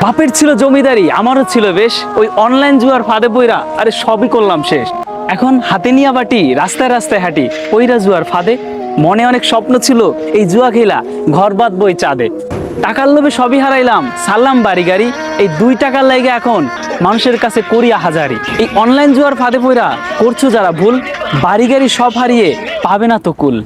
বাপের ছিল জমিদারি, আমারও ছিল বেশ। ওই অনলাইন জুয়ার ফাঁদে পইরা আরে সবই করলাম শেষ। এখন হাতে নিয়া বাটি, রাস্তায় রাস্তায় হাঁটি, পইরা জুয়ার ফাঁদে। মনে অনেক স্বপ্ন ছিল, এই জুয়া খেলা ঘর বাঁধবই চাঁদে। টাকার লোভে সবই হারাইলাম, সারলাম বাড়ি গাড়ি। এই 2 টাকার লাইগা এখন মানুষের কাছে করি হাজারি। এই অনলাইন জুয়ার ফাঁদে পইরা করছো যারা ভুল, বাড়ি গাড়ি সব হারিয়ে পাবে না তো কুল।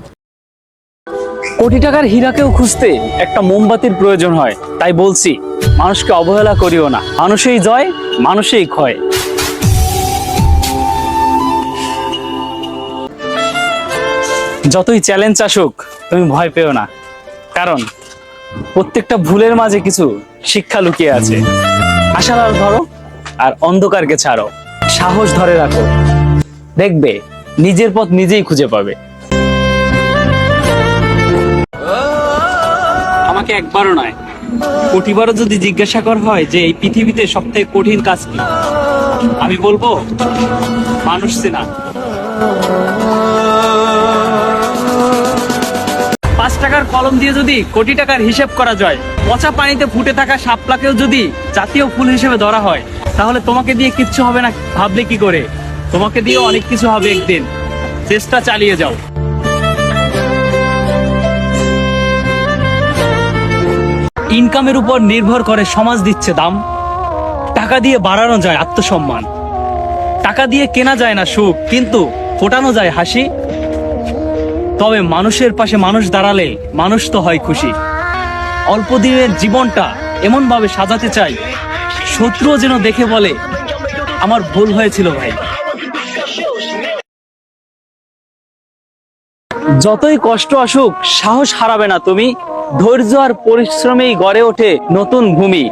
কোটি টাকার হীরাকেও খুঁজতে একটা মোমবাতির প্রয়োজন হয়। তাই বলছি, মানুষকে অবহেলা করিও না, মানুষই জয়, মানুষই ক্ষয়। যতই চ্যালেঞ্জ আসুক তুমি ভয় পেও না, কারণ প্রত্যেকটা ভুলের মাঝে কিছু শিক্ষা লুকিয়ে আছে। আশার আলো ধরো আর অন্ধকারকে ছাড়ো, সাহস ধরে রাখো, দেখবে নিজের পথ নিজেই খুঁজে পাবে। আমাকে একবারও নয়, কোটিবারও যদি জিজ্ঞাসা করা হয় যে এই পৃথিবীতে সবথেকে কঠিন কাজ কি, আমি বলবো মানুষ চেনা। 5 টাকার কলম দিয়ে যদি কোটি টাকার হিসেব করা যায়, পচা পানিতে ফুটে থাকা শাপলাকেও যদি জাতীয় ফুল হিসেবে ধরা হয়, তাহলে তোমাকে দিয়ে কিচ্ছু হবে না ভাবলে কি করে? তোমাকে দিয়ে অনেক কিছু হবে একদিন, চেষ্টা চালিয়ে যাও। ইনকামের উপর নির্ভর করে সমাজ দিচ্ছে দাম। টাকা দিয়ে বাড়ানো যায় আত্মসম্মান, টাকা দিয়ে কেনা যায় না সুখ, কিন্তু ফোটানো যায় হাসি। তবে মানুষের পাশে মানুষ দাঁড়ালে মানুষ তো হয় খুশি। অল্প দিনের জীবনটা এমন ভাবে সাজাতে চাই, শত্রুও যেন দেখে বলে আমার ভুল হয়েছিল ভাই। যতই কষ্ট আসুক সাহস হারাবে না তুমি, ধৈর্য আর পরিশ্রমেই গড়ে ওঠে নতুন ভূমি।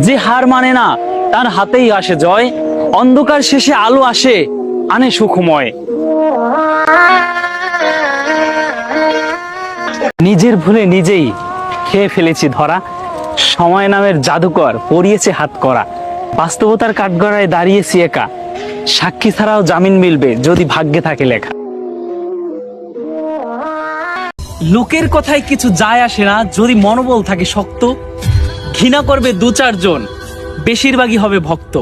যে হার মানে না তার হাতেই আসে জয়, অন্ধকার শেষে আলো আসে, আনে সুখময়। নিজের ভুলে নিজেই খেয়ে ফেলেছি ধরা, সময় নামের জাদুকর পড়িয়েছে হাত করা। বাস্তবতার কাঠগড়ায় দাঁড়িয়েছি একা, সাক্ষী ছাড়াও জামিন মিলবে যদি ভাগ্যে থাকে লেখা। লোকের কথায় কিছু যায় আসে না যদি মনোবল থাকে শক্ত। ঘৃণা করবে 2-4 জন, বেশিরভাগই হবে ভক্ত।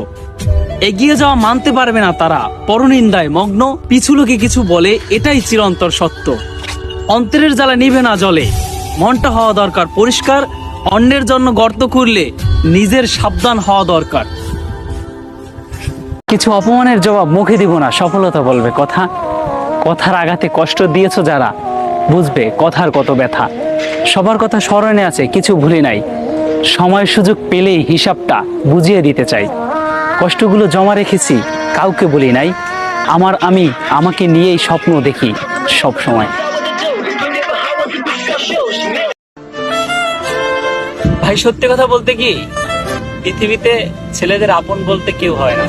এগিয়ে যাওয়া মানতে পারবে না তারা, পরনিন্দায় মগ্ন। পিছু লোকে কিছু বলে এটাই চিরন্তর সত্য। অন্তরের জ্বালা নিভে না জলে, মনটা হওয়া দরকার পরিষ্কার। অন্যের জন্য গর্ত করলে নিজের সাবধান হওয়া দরকার। কিছু অপমানের জবাব মুখে দিব না, সফলতা বলবে কথা। কথার আঘাতে কষ্ট দিয়েছো যারা, বুঝবে কথার কত ব্যথা। সবার কথা স্মরণে আছে, কিছু ভুলি নাই। সময় সুযোগ পেলেই হিসাবটা বুঝিয়ে দিতে চাই। কষ্টগুলো জমা রেখেছি, কাউকে বলি নাই। আমি আমাকে নিয়েই স্বপ্ন দেখি সব সময়। ভাই সত্যি কথা বলতে কি, পৃথিবীতে ছেলেদের আপন বলতে কেউ হয় না।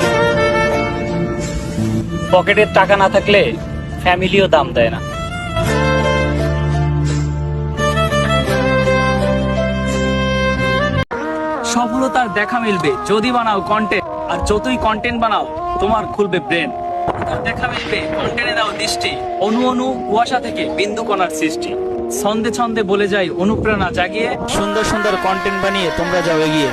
পকেটের টাকা না থাকলে ফ্যামিলিও দাম দেয় না। সফলতার দেখা মিলবে যদি বানাও কন্টেন্ট, আর যতই কন্টেন্ট বানাও তোমার খুলবে ব্রেন। দেখা মিলবে কন্টেন্টে দাও দৃষ্টি, অনু অনু কুয়াশা থেকে বিন্দু কণার সৃষ্টি। ছন্দে ছন্দে বলে যাই অনুপ্রেরণা জাগিয়ে, সুন্দর সুন্দর কন্টেন্ট বানিয়ে তোমরা যাও এগিয়ে।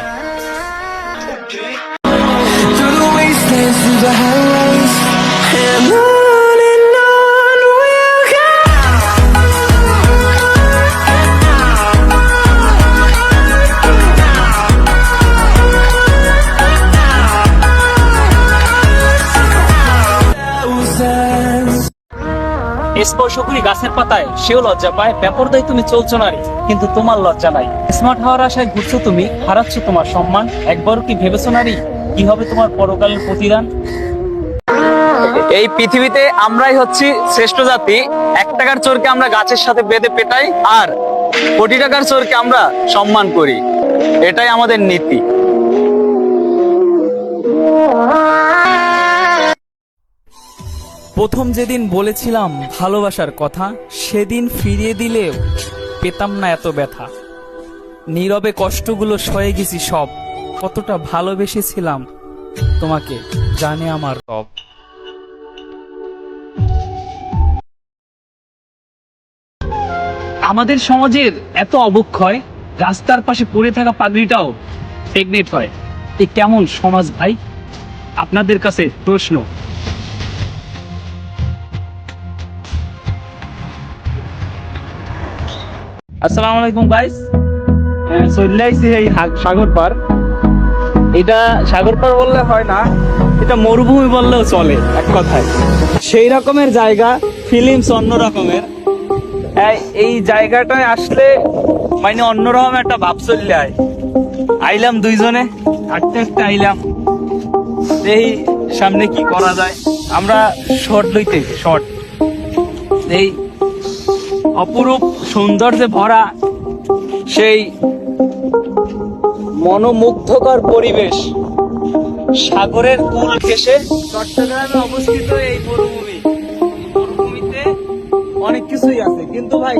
স্পর্শ করি গাছের পাতায়, সেও লজ্জা পায়। ব্যাপারদায় তুমি চলছো নারী, কিন্তু তোমার লজ্জা নাই। স্মার্ট হওয়ার আশায় ঘুরছো তুমি, হারাচ্ছ তোমার সম্মান। একবারও কি ভেবেছো নারী কি হবে তোমার পরকালের প্রতিদান? এই পৃথিবীতে আমরাই হচ্ছি শ্রেষ্ঠ জাতি। 1 টাকার চোরকে আমরা গাছের সাথে বেঁধে পেটাই, আর কোটি টাকার চোরকে আমরা সম্মান করি। এটাই আমাদের নীতি। প্রথম যেদিন বলেছিলাম ভালোবাসার কথা, সেদিন ফিরিয়ে দিলেও পেতাম না এত ব্যথা। নীরবে কষ্টগুলো সয়ে গেছি সব, কতটা ভালোবেসেছিলাম তোমাকে জানে আমার রব। আমাদের সমাজের এত অবক্ষয়, রাস্তার পাশে পড়ে থাকা পাগড়িটাও প্রেগনেন্ট হয়। এই কেমন সমাজ ভাই? আপনাদের কাছে প্রশ্ন। আসসালামু আলাইকুম গাইস। চলে আইছি এই সাগর পার। এটা সাগর পার বললে হয় না, এটা মরুভূমি বললেও চলে এক কথায়। সেই রকমের জায়গা, ফিলিংস অন্য রকমের। এই জায়গাটায় আসলে মানে অন্যরকম একটা ভাব চললে আইলাম দুইজনে হাঁটতে হাঁটতে আইলাম, এই সামনে কি করা যায়। আমরা শর্ট লইতে শর্ট, এই অপরূপ সৌন্দর্যে ভরা সেই মনোমুগ্ধকর পরিবেশ, সাগরের কূল ঘেঁষে চট্টগ্রামে অবস্থিত এই মরুভূমি। এই মরুভূমিতে অনেক কিছুই আছে, কিন্তু ভাই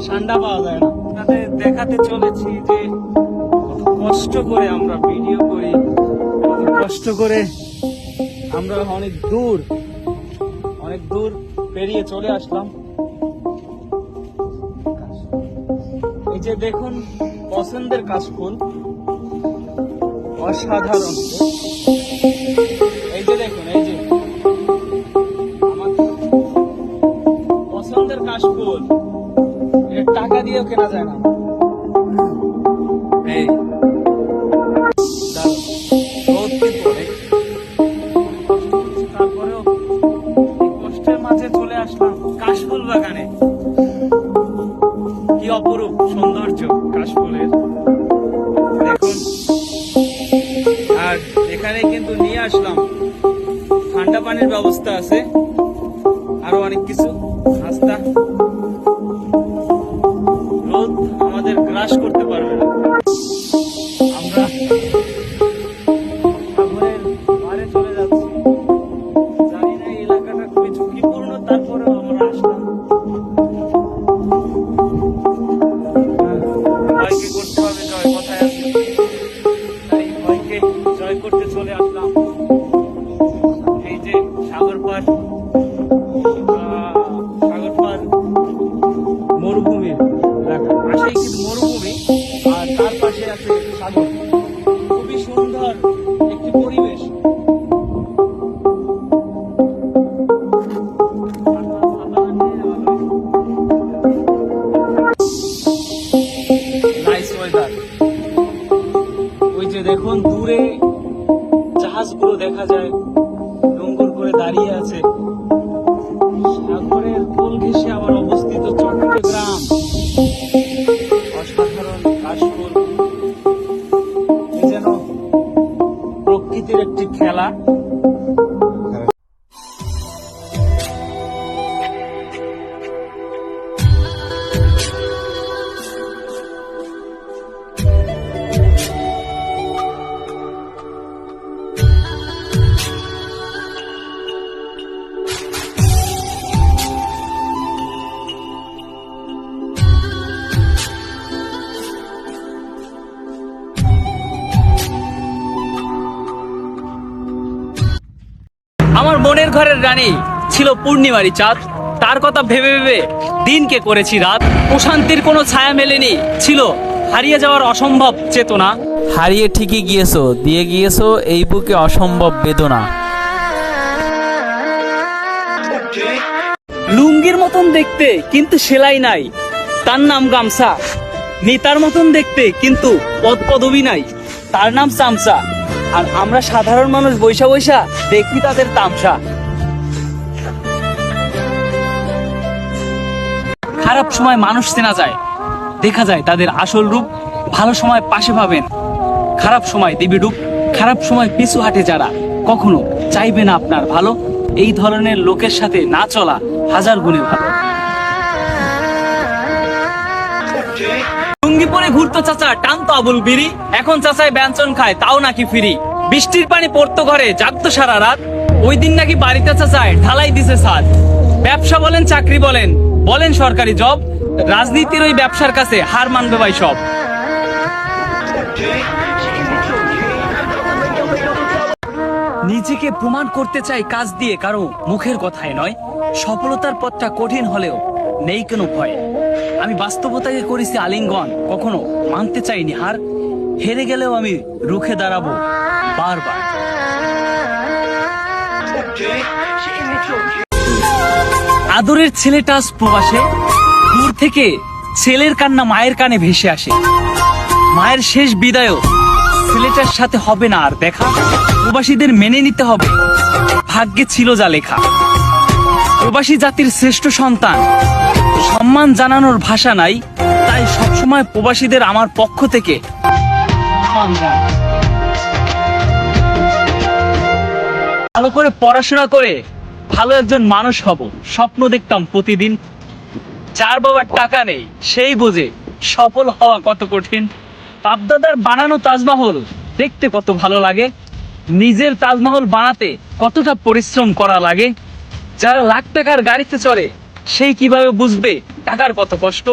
ঠান্ডা পাওয়া যায় না। তাদের দেখাতে চলেছি যে কত কষ্ট করে আমরা ভিডিও করি, কত কষ্ট করে আমরা অনেক দূর পেরিয়ে চলে আসলাম। এই যে দেখুন পছন্দের কাশফুল, অসাধারণ। এই যে দেখুন, এই যে আমার পছন্দের কাশফুল, এটা টাকা দিয়েও কেনা যায় না। এই রোদ কিন্তু অনেক, তারপরেও এই কষ্টের মাঝে চলে আসলাম কাশফুল বাগানে। কি অপরূপ সৌন্দর্য কাশফুলের, দেখুন। আর এখানে কিন্তু নিয়ে আসলাম ঠান্ডা পানির ব্যবস্থা আছে, আরো অনেক কিছু নাস্তা। রোদ আমাদের গ্রাস করতে পারবে না। আমরা সাগরের পাড়ে চলে যাচ্ছি। জানি না এই এলাকাটা খুবই ঝুঁকিপূর্ণ, তারপরেও আমরা আসলাম। ভয়কে করতে হবে জয়, কথায় আছে। তাই ভয়কে জয় করতে চলে আসলাম। এই যে সাগর পার মরুভূমির এলাকা, পাশেই কিন্তু মরুভূমি আর তার পাশে আছে সাগর। খুবই সুন্দর একটি পরিবেশ। Nice weather. ওই যে দেখুন দূরে জাহাজগুলো দেখা যায়, নোঙর করে দাঁড়িয়ে আছে। সাগরের কোল ঘেঁষে আবার অবস্থিত চট্টগ্রাম, অসাধারণ কাশফুল। যেন প্রকৃতির একটি খেলা। আমার মনের ঘরের রানী ছিল পূর্ণিমারি চাঁদ, তার কথা ভেবে ভেবে দিনকে করেছি রাত। প্রশান্তির কোনো ছায়া মেলেনি, ছিল হারিয়ে যাওয়ার অসম্ভব চেতনা। হারিয়ে ঠিকই গিয়েছো, দিয়ে গিয়েছো এই বুকে অসম্ভব বেদনা। লুঙ্গির মতন দেখতে কিন্তু সেলাই নাই, তার নাম গামছা। নেতার মতন দেখতে কিন্তু পদ পদবি নাই, তার নাম চামচা। আর আমরা সাধারণ মানুষ বৈশা বৈশা দেখি তাদের তামসা। খারাপ সময় মানুষ চেনা যায়, দেখা যায় তাদের আসল রূপ। ভালো সময় পাশে পাবেন, খারাপ সময় দিবি ডুব। খারাপ সময় পিছু হাঁটে যারা, কখনো চাইবে না আপনার ভালো। এই ধরনের লোকের সাথে না চলা হাজার গুণে ভালো। লুঙ্গি পরে ঘুরতো চাচা, টানতো আবুল বিড়ি। এখন চাচায় ব্যঞ্জন খায়, তাও নাকি ফিরি। বৃষ্টির পানি পড়তো ঘরে, জাগতো সারা রাত। ওই দিন নাকি বাড়িতে চাচায় ঢালাই দিছে ছাদ। ব্যবসা বলেন চাকরি বলেন, বলেন সরকারি জব, রাজনীতির ওই ব্যবসার কাছে হার মানবে ভাই সব। নিজেকে প্রমাণ করতে চাই কাজ দিয়ে, কারো মুখের কথায় নয়। সফলতার পথটা কঠিন হলেও নেই কোনো ভয়। আমি বাস্তবতাকে করেছি আলিঙ্গন, কখনো মানতে চাইনি হার। হেরে গেলেও আমি রুখে দাঁড়াবো বারবার। আদরের ছেলেটা আজ প্রবাসে, দূর থেকে ছেলের কান্না মায়ের কানে ভেসে আসে। মায়ের শেষ বিদায়ও ছেলেটার সাথে হবে না আর দেখা। প্রবাসীদের মেনে নিতে হবে, ভাগ্যে ছিল যা লেখা। প্রবাসী জাতির শ্রেষ্ঠ সন্তান, সম্মান জানানোর ভাষা নাই, তাই সবসময় প্রবাসীদের আমার পক্ষ থেকে সম্মান জানাই। ভালো করে পড়াশোনা করে ভালো একজন মানুষ হব স্বপ্ন দেখতাম প্রতিদিন। যার বাবার টাকা নেই সেই বোঝে সফল হওয়া কত কঠিন। বাপদাদার বানানো তাজমহল দেখতে কত ভালো লাগে, নিজের তাজমহল বানাতে কতটা পরিশ্রম করা লাগে। যারা লাখ টাকার গাড়িতে চড়ে সেই কিভাবে বুঝবে টাকার কত কষ্ট।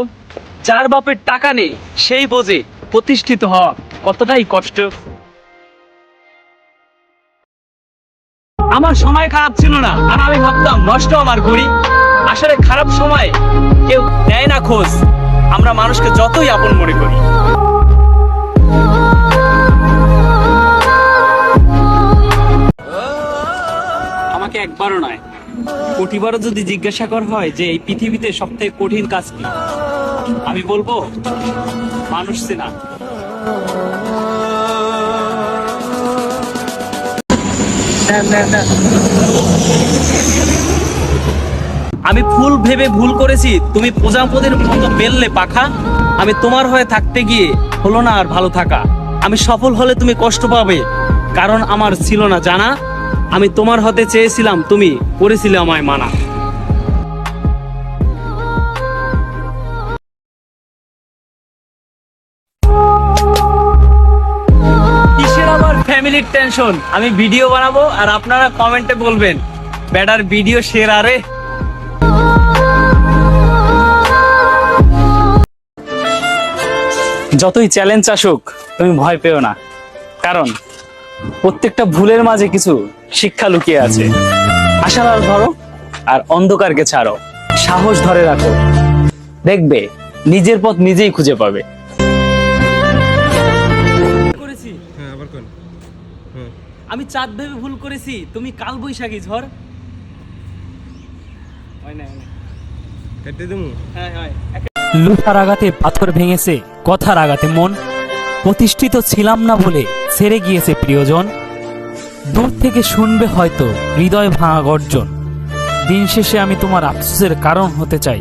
যার বাপের টাকা নেই সেই বোঝে প্রতিষ্ঠিত হওয়া কতটাই কষ্ট। আমার সময় খারাপ ছিল না আর আমি ভাবতাম নষ্ট আমার ঘড়ি। আসলে খারাপ সময় কেউ নেয় না খোঁজ, আমরা মানুষকে যতই আপন মনে করি। আমাকে একবারও নয়, কোটিবারও যদি জিজ্ঞাসা করা হয় যে এই পৃথিবীতে সবথেকে কঠিন কাজ কি, আমি বলবো মানুষ চেনা। আমি ফুল ভেবে ভুল করেছি, তুমি প্রজাপতির মতো বেললে পাখা। আমি তোমার হয়ে থাকতে গিয়ে হলো না আর ভালো থাকা। আমি সফল হলে তুমি কষ্ট পাবে, কারণ আমার ছিল না জানা। আমি তোমার হতে চেয়েছিলাম, তুমি করেছিলে আমায় মানা। কিসের আবার ফ্যামিলির টেনশন? আমি ভিডিও বানাবো আর আপনারা কমেন্টে বলবেন বেটার ভিডিও শেয়ার। আরে যতই চ্যালেঞ্জ আসুক তুমি ভয় পেও না, কারণ প্রত্যেকটা ভুলের মাঝে কিছু শিক্ষা লুকিয়ে আছে। আশার আলো ধরো আর অন্ধকারকে ছাড়ো, সাহস ধরে রাখো, দেখবে নিজের পথ নিজেই খুঁজে পাবে। আমি চাঁদ ভেবে ভুল করেছি, তুমি কাল বৈশাখী ঝড়। লুটার আঘাতে পাথর ভেঙেছে, কথার আঘাতে মন। প্রতিষ্ঠিত ছিলাম না বলে ছেড়ে গিয়েছে প্রিয়জন। দূর থেকে শুনবে হয়তো হৃদয় ভাঙা গর্জন। দিন শেষে আমি তোমার আফসোসের কারণ হতে চাই,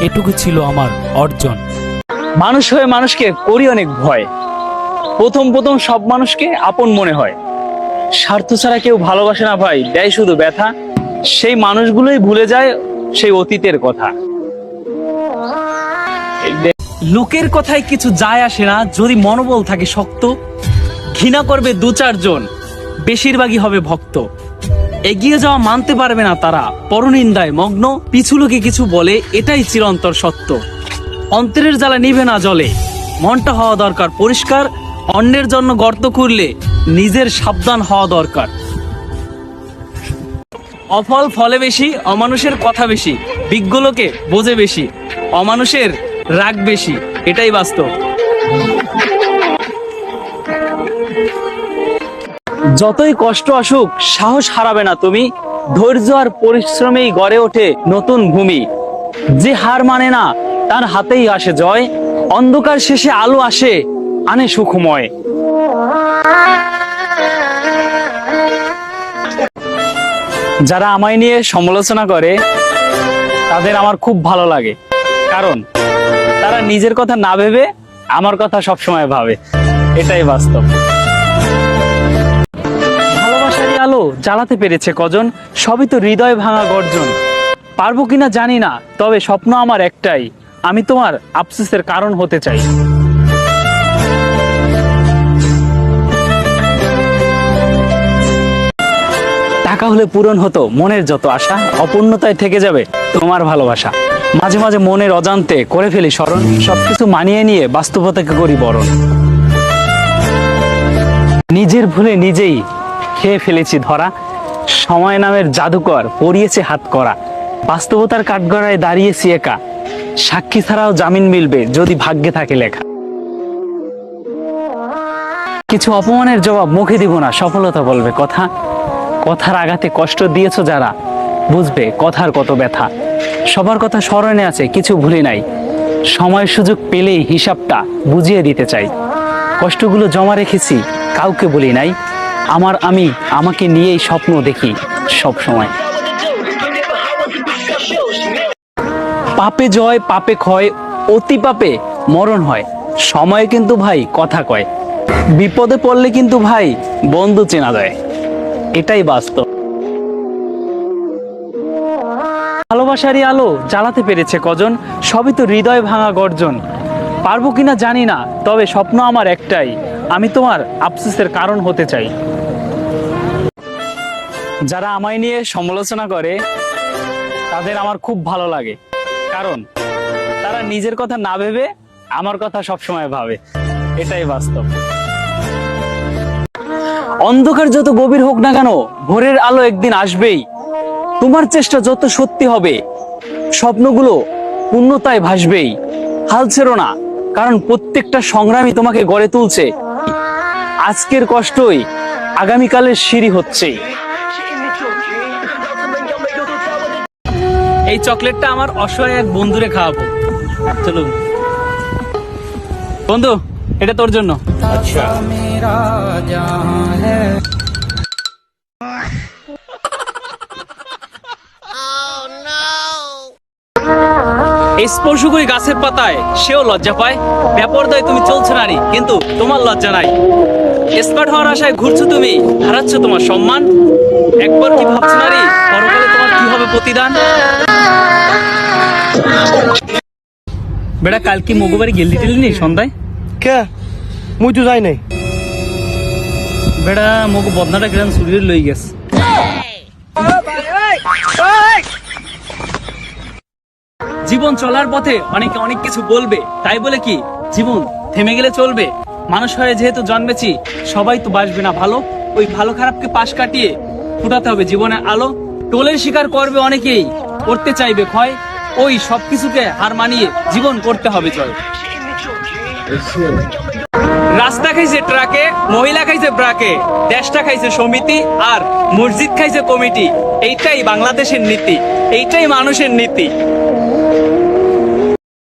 এটুকু ছিল আমার অর্জন। মানুষ হয়ে মানুষকে করি অনেক ভয়, প্রথম প্রথম সব মানুষকে আপন মনে হয়। স্বার্থ ছাড়া কেউ ভালোবাসে না ভাই, দেয় শুধু ব্যথা। সেই মানুষগুলোই ভুলে যায় সেই অতীতের কথা। লোকের কথায় কিছু যায় আসে না যদি মনোবল থাকে শক্ত। ঘৃণা করবে দু চারজন, বেশিরভাগই হবে ভক্ত। এগিয়ে যাওয়া মানতে পারবে না তারা, পরনিন্দায় মগ্ন। পিছু লোকে কিছু বলে, এটাই চিরন্তর সত্য। অন্তরের জ্বালা নিভে না জলে, মনটা হওয়া দরকার পরিষ্কার। অন্যের জন্য গর্ত করলে নিজের সাবধান হওয়া দরকার। অফল ফলে বেশি, অমানুষের কথা বেশি। বিজ্ঞ লোকে বোঝে বেশি, অমানুষের রাগ বেশি, এটাই বাস্তব। যতই কষ্ট আসুক সাহস হারাবে না তুমি, ধৈর্য আর পরিশ্রমেই গড়ে ওঠে নতুন ভূমি। যে হার মানে না তার হাতেই আসে জয়, অন্ধকার শেষে আলো আসে, আনে সুখময়। যারা আমায় নিয়ে সমালোচনা করে তাদের আমার খুব ভালো লাগে, কারণ তারা নিজের কথা না ভেবে আমার কথা সবসময় ভাবে, এটাই বাস্তব। ভালোবাসারই আলো জ্বালাতে পেরেছে কজন, সবই তো হৃদয় ভাঙা গর্জন। পারবো কিনা জানি না, তবে স্বপ্ন আমার একটাই, আমি তোমার আফসোসের কারণ হতে চাই। টাকা হলে পূরণ হতো মনের যত আশা, অপূর্ণতায় থেকে যাবে তোমার ভালোবাসা। মাঝে মাঝে মনের অজান্তে করে ফেলি স্মরণ, সবকিছু মানিয়ে নিয়ে বাস্তবতাকে করি বরণ। নিজের ভুলে নিজেই খেয়ে ফেলেছি ধরা, সময় নামের জাদুকর পরিয়েছে হাত করা। বাস্তবতার কাঠগড়ায় দাঁড়িয়েছি একা, সাক্ষী ছাড়াও জামিন মিলবে যদি ভাগ্যে থাকে লেখা। কিছু অপমানের জবাব মুখে দিব না, সফলতা বলবে কথা। কথার আঘাতে কষ্ট দিয়েছো যারা, বুঝবে কথার কত ব্যথা। সবার কথা স্মরণে আছে, কিছু ভুলি নাই। সময় সুযোগ পেলেই হিসাবটা বুঝিয়ে দিতে চাই। কষ্টগুলো জমা রেখেছি, কাউকে বলি নাই। আমি আমাকে নিয়েই স্বপ্ন দেখি সব সময়। পাপে জয় পাপে ক্ষয়, অতি পাপে মরণ হয়। সময় কিন্তু ভাই কথা কয়, বিপদে পড়লে কিন্তু ভাই বন্ধু চেনা যায়। এটাই বাস্তব। ভালোবাসারই আলো জ্বালাতে পেরেছে কজন, সবই তো হৃদয় ভাঙা গর্জন। পারবো কিনা জানি না, তবে স্বপ্ন আমার একটাই, আমি তোমার আফসোসের কারণ হতে চাই। যারা আমায় নিয়ে সমালোচনা করে তাদের আমার খুব ভালো লাগে, কারণ তারা নিজের কথা না ভেবে আমার কথা সবসময় ভাবে। এটাই বাস্তব। অন্ধকার যত গভীর হোক না কেন, ভোরের আলো একদিন আসবেই। তোমার চেষ্টা যত সত্যি হবে, স্বপ্নগুলো পূর্ণতায় ভাসবেই। হাল ছেড়ো না, কারণ প্রত্যেকটা সংগ্রামই তোমাকে গড়ে তুলছে। আজকের কষ্টই আগামীকালের সিঁড়ি হচ্ছে। এই চকলেটটা আমার অসহায় এক বন্ধুরে খাওয়াবো। চলুন বন্ধু, এটা তোর জন্য। আচ্ছা। স্পর্শ করি গাছের পাতায়, সেও লজ্জা পায়। ব্যাপারদায় তুমি চলছো নারী, কিন্তু তোমার লজ্জা নাই। স্মার্ট হওয়ার আশায় ঘুরছো তুমি, হারাচ্ছ তোমার সম্মান। একবার কি ভাবছো নারী, পরকালে তোমার কি হবে প্রতিদান? বেটা, কাল কি মগবাড়ি গেলি টেলি নি সন্ধ্যায়? কে মুই তো যাই নাই। বেটা মগু বদনাটা কিরাম চুরিয়ে লই গেছে। জীবন চলার পথে অনেকে অনেক কিছু বলবে, তাই বলে কি জীবন থেমে গেলে চলবে? মানুষ হয়ে যেহেতু জন্মেছি, সবাই তো বাসবে না ভালো। ওই ভালো খারাপকে পাশ কাটিয়ে ফুটাতে হবে জীবনের আলো। টোলের শিকার করবে অনেকেই, করতে চাইবে ক্ষয়। ওই সবকিছুকে হার মানিয়ে জীবন করতে হবে জয়। রাস্তা খাইছে ট্রাকে, মহিলা খাইছে ব্রাকে, দেশটা খাইছে সমিতি, আর মসজিদ খাইছে কমিটি। এইটাই বাংলাদেশের নীতি, এইটাই মানুষের নীতি।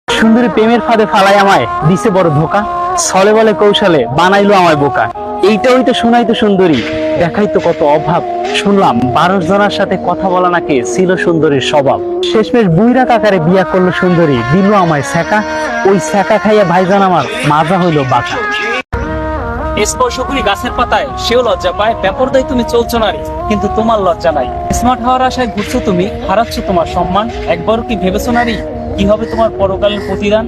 সুন্দরী প্রেমের ফাঁদে ফালাই আমায় দিছে বড় ধোকা, ছলে বলে কৌশলে বানাইলো আমায় বোকা। এইটা ওইটা শোনাইতো সুন্দরী, দেখাইতো কত অভাব। শুনলাম 12 জনের সাথে কথা বলা নাকি ছিল সুন্দরীর স্বভাব। শেষমেশ বুইরা কাকারে বিয়া করলো সুন্দরী, দিল আমায় ছ্যাঁকা। ওই ছ্যাঁকা খাইয়া ভাইজান আমার মাজা হইল বাঁকা। স্পর্শ করি গাছের পাতায়, সেও লজ্জা পায়। ব্যাপারদায় তুমি চলছো নারী, কিন্তু তোমার লজ্জা নাই। স্মার্ট হওয়ার আশায় ঘুরছো তুমি, হারাচ্ছ তোমার সম্মান। একবারও কি ভেবেছো নারী, কি হবে তোমার পরকালের প্রতিদান?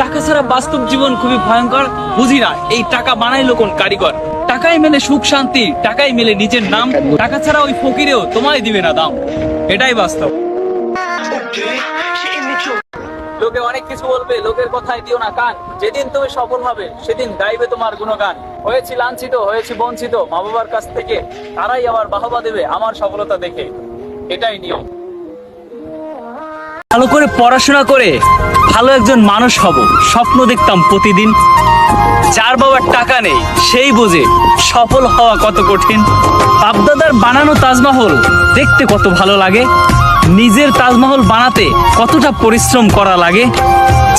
টাকা ছাড়া বাস্তব জীবন খুবই ভয়ঙ্কর। বুঝি না এই টাকা বানাইলো কোন কারিগর। টাকাই মেলে সুখ শান্তি, টাকাই মেলে নিজের নাম। টাকা ছাড়া ওই ফকিরেও তোমায় দিবে না দাম। এটাই বাস্তব। লোকে অনেক কিছু বলবে, লোকের কথায় দিও না কান। যেদিন তুমি সফল হবে, সেদিন গাইবে তোমার গুণগান। হয়েছি লাঞ্ছিত, হয়েছি বঞ্চিত মা বাবার কাছ থেকে, তারাই আবার বাহবা দেবে আমার সফলতা দেখে। এটাই নিয়ম। ভালো করে পড়াশোনা করে ভালো একজন মানুষ হব, স্বপ্ন দেখতাম প্রতিদিন। যার বাবার টাকা নেই, সেই বুঝে সফল হওয়া কত কঠিন। বাপদাদার বানানো তাজমহল দেখতে কত ভালো লাগে, নিজের তাজমহল বানাতে কতটা পরিশ্রম করা লাগে।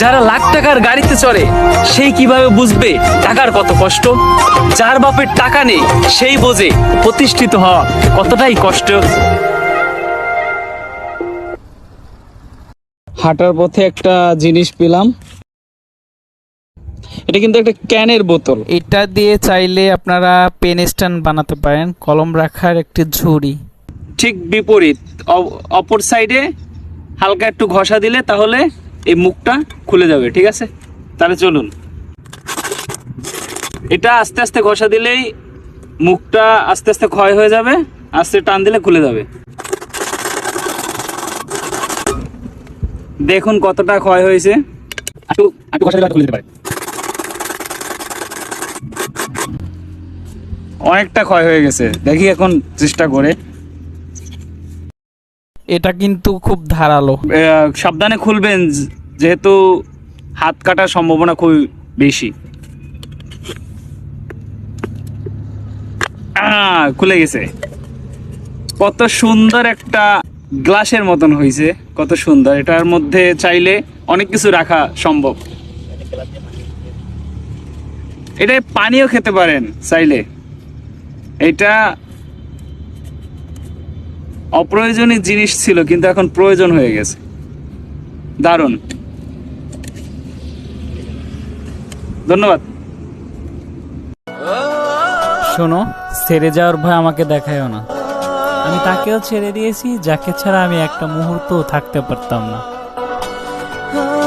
যারা লাখ টাকার গাড়িতে চড়ে, সেই কিভাবে বুঝবে টাকার কত কষ্ট। যার বাপের টাকা নেই, সেই বোঝে প্রতিষ্ঠিত হওয়া কতটাই কষ্ট। হাঁটার পথে একটা জিনিস পেলাম, এটা কিন্তু একটা ক্যানের বোতল। এটা দিয়ে চাইলে আপনারা পেন স্ট্যান্ড বানাতে পারেন, কলম রাখার একটি ঝুড়ি। ঠিক বিপরীত, অপর সাইডে হালকা একটু ঘষা দিলে তাহলে এই মুখটা খুলে যাবে। ঠিক আছে, তাহলে চলুন। এটা আস্তে আস্তে ঘষা দিলেই মুখটা আস্তে আস্তে ক্ষয় হয়ে যাবে, আস্তে টান দিলে খুলে যাবে। দেখুন কতটা ক্ষয় হয়েছে। একটু ঘষা দিলে খুলে যেতে পারে। অনেকটা ক্ষয় হয়ে গেছে, দেখি এখন চেষ্টা করে। এটা কিন্তু খুব ধারালো। সাবধানে খুলবেন, যেহেতু হাত কাটার সম্ভাবনা খুব বেশি। খুলে গেছে। কত সুন্দর একটা গ্লাসের মতন হয়েছে, কত সুন্দর। এটার মধ্যে চাইলে অনেক কিছু রাখা সম্ভব। এটা পানিও খেতে পারেন চাইলে। এটা অপ্রয়োজনীয় জিনিস ছিল, কিন্তু এখন প্রয়োজন হয়ে গেছে। দারুণ, ধন্যবাদ। শোনো, ছেড়ে যাওয়ার ভয় আমাকে দেখায়ও না। আমি তাকেও ছেড়ে দিয়েছি যাকে ছাড়া আমি একটা মুহূর্তও থাকতে পারতাম না।